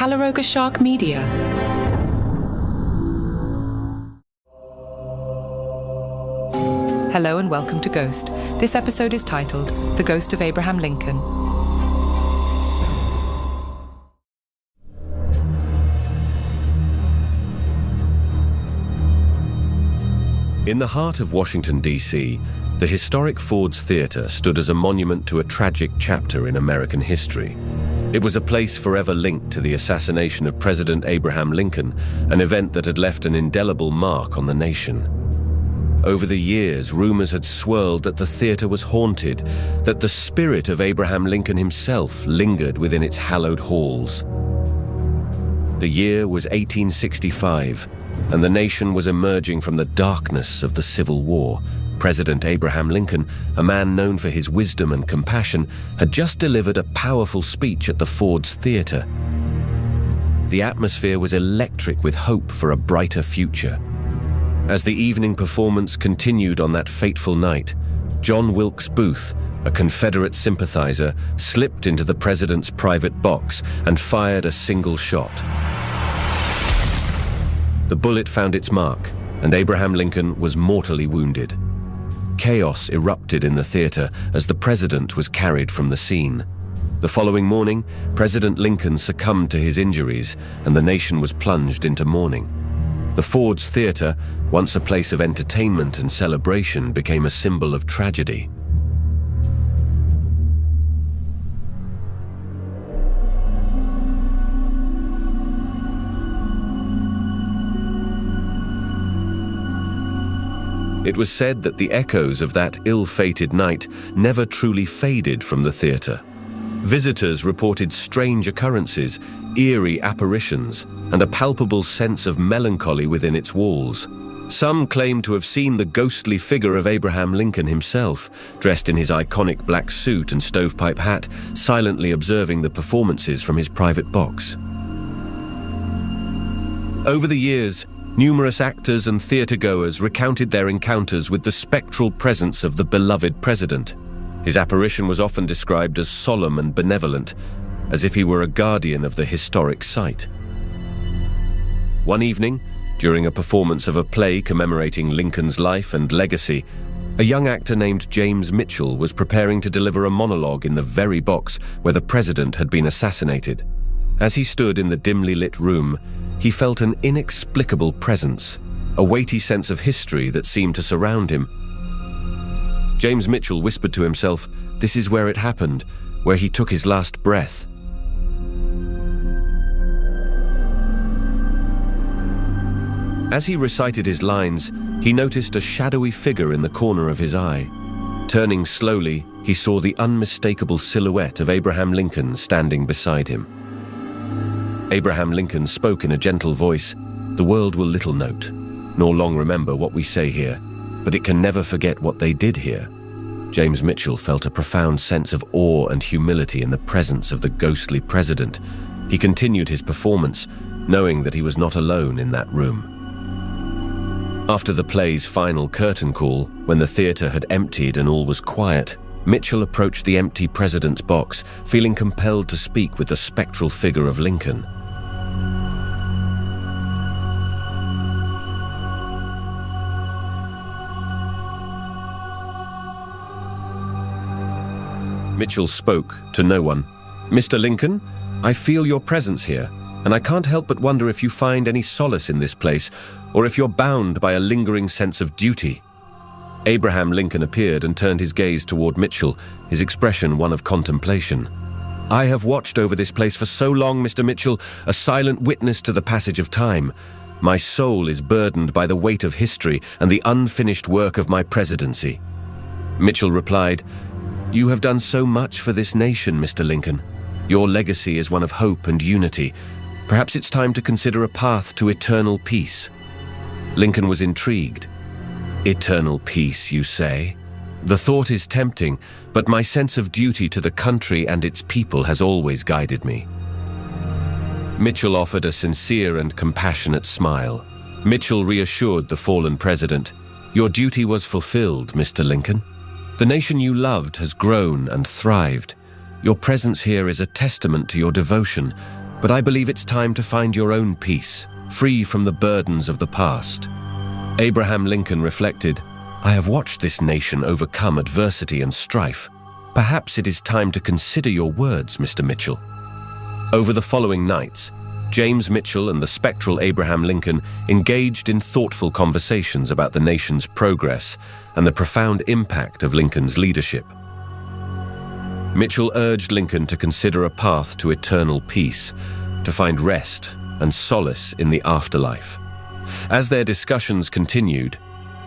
Calaroga Shark Media. Hello and welcome to Ghost. This episode is titled The Ghost of Abraham Lincoln. In the heart of Washington, D.C., the historic Ford's Theater stood as a monument to a tragic chapter in American history. It was a place forever linked to the assassination of President Abraham Lincoln, an event that had left an indelible mark on the nation. Over the years, rumors had swirled that the theater was haunted, that the spirit of Abraham Lincoln himself lingered within its hallowed halls. The year was 1865, and the nation was emerging from the darkness of the Civil War. President Abraham Lincoln, a man known for his wisdom and compassion, had just delivered a powerful speech at the Ford's Theater. The atmosphere was electric with hope for a brighter future. As the evening performance continued on that fateful night, John Wilkes Booth, a Confederate sympathizer, slipped into the president's private box and fired a single shot. The bullet found its mark, and Abraham Lincoln was mortally wounded. Chaos erupted in the theater as the president was carried from the scene. The following morning, President Lincoln succumbed to his injuries, and the nation was plunged into mourning. The Ford's Theater, once a place of entertainment and celebration, became a symbol of tragedy. It was said that the echoes of that ill-fated night never truly faded from the theater. Visitors reported strange occurrences, eerie apparitions, and a palpable sense of melancholy within its walls. Some claimed to have seen the ghostly figure of Abraham Lincoln himself, dressed in his iconic black suit and stovepipe hat, silently observing the performances from his private box. Over the years, numerous actors and theatergoers recounted their encounters with the spectral presence of the beloved president. His apparition was often described as solemn and benevolent, as if he were a guardian of the historic site. One evening, during a performance of a play commemorating Lincoln's life and legacy, a young actor named James Mitchell was preparing to deliver a monologue in the very box where the president had been assassinated. As he stood in the dimly lit room, he felt an inexplicable presence, a weighty sense of history that seemed to surround him. James Mitchell whispered to himself, "This is where it happened, where he took his last breath." As he recited his lines, he noticed a shadowy figure in the corner of his eye. Turning slowly, he saw the unmistakable silhouette of Abraham Lincoln standing beside him. Abraham Lincoln spoke in a gentle voice, "The world will little note, nor long remember what we say here, but it can never forget what they did here." James Mitchell felt a profound sense of awe and humility in the presence of the ghostly president. He continued his performance, knowing that he was not alone in that room. After the play's final curtain call, when the theater had emptied and all was quiet, Mitchell approached the empty president's box, feeling compelled to speak with the spectral figure of Lincoln. Mitchell spoke to no one. "Mr. Lincoln, I feel your presence here, and I can't help but wonder if you find any solace in this place, or if you're bound by a lingering sense of duty." Abraham Lincoln appeared and turned his gaze toward Mitchell, his expression one of contemplation. "I have watched over this place for so long, Mr. Mitchell, a silent witness to the passage of time. My soul is burdened by the weight of history and the unfinished work of my presidency." Mitchell replied, "You have done so much for this nation, Mr. Lincoln. Your legacy is one of hope and unity. Perhaps it's time to consider a path to eternal peace." Lincoln was intrigued. "Eternal peace, you say? The thought is tempting, but my sense of duty to the country and its people has always guided me." Mitchell offered a sincere and compassionate smile. Mitchell reassured the fallen president, "Your duty was fulfilled, Mr. Lincoln. The nation you loved has grown and thrived. Your presence here is a testament to your devotion, but I believe it's time to find your own peace, free from the burdens of the past." Abraham Lincoln reflected, "I have watched this nation overcome adversity and strife. Perhaps it is time to consider your words, Mr. Mitchell." Over the following nights, James Mitchell and the spectral Abraham Lincoln engaged in thoughtful conversations about the nation's progress and the profound impact of Lincoln's leadership. Mitchell urged Lincoln to consider a path to eternal peace, to find rest and solace in the afterlife. As their discussions continued,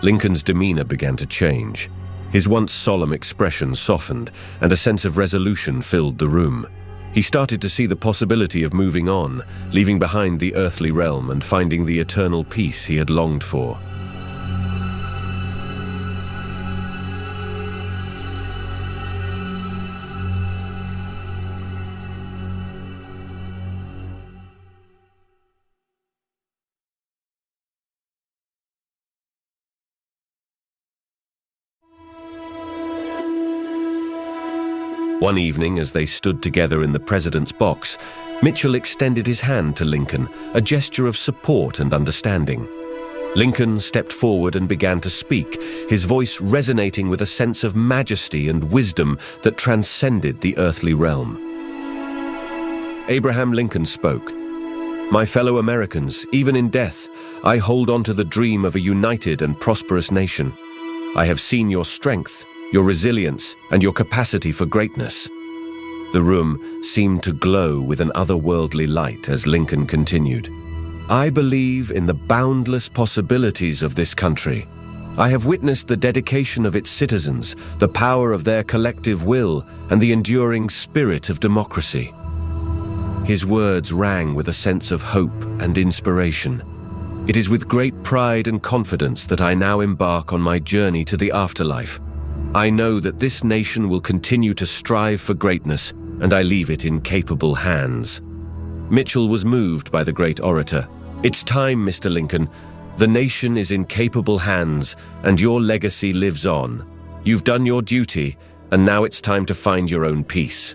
Lincoln's demeanor began to change. His once solemn expression softened, and a sense of resolution filled the room. He started to see the possibility of moving on, leaving behind the earthly realm and finding the eternal peace he had longed for. One evening, as they stood together in the president's box, Mitchell extended his hand to Lincoln, a gesture of support and understanding. Lincoln stepped forward and began to speak, his voice resonating with a sense of majesty and wisdom that transcended the earthly realm. Abraham Lincoln spoke. "My fellow Americans, even in death, I hold on to the dream of a united and prosperous nation. I have seen your strength, your resilience, and your capacity for greatness." The room seemed to glow with an otherworldly light as Lincoln continued. "I believe in the boundless possibilities of this country. I have witnessed the dedication of its citizens, the power of their collective will, and the enduring spirit of democracy." His words rang with a sense of hope and inspiration. "It is with great pride and confidence that I now embark on my journey to the afterlife. I know that this nation will continue to strive for greatness, and I leave it in capable hands." Mitchell was moved by the great orator. "It's time, Mr. Lincoln. The nation is in capable hands, and your legacy lives on. You've done your duty, and now it's time to find your own peace."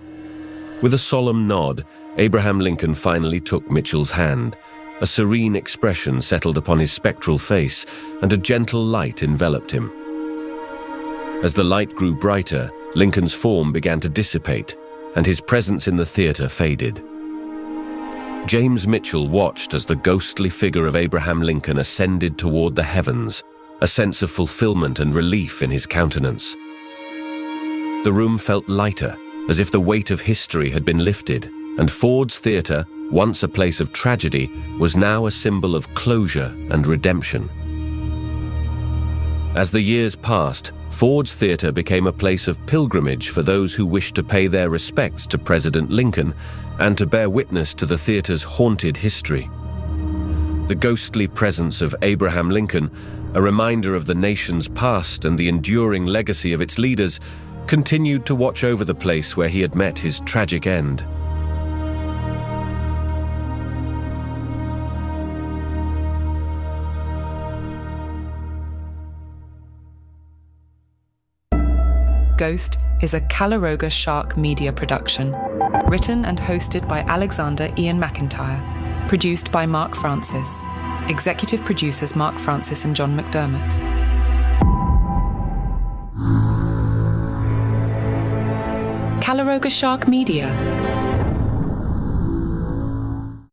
With a solemn nod, Abraham Lincoln finally took Mitchell's hand. A serene expression settled upon his spectral face, and a gentle light enveloped him. As the light grew brighter, Lincoln's form began to dissipate, and his presence in the theater faded. James Mitchell watched as the ghostly figure of Abraham Lincoln ascended toward the heavens, a sense of fulfillment and relief in his countenance. The room felt lighter, as if the weight of history had been lifted, and Ford's Theatre, once a place of tragedy, was now a symbol of closure and redemption. As the years passed, Ford's Theatre became a place of pilgrimage for those who wished to pay their respects to President Lincoln and to bear witness to the theatre's haunted history. The ghostly presence of Abraham Lincoln, a reminder of the nation's past and the enduring legacy of its leaders, continued to watch over the place where he had met his tragic end. Ghost is a Calaroga Shark Media production, written and hosted by Alexander Ian McIntyre, produced by Mark Francis, executive producers Mark Francis and John McDermott. Calaroga Shark Media.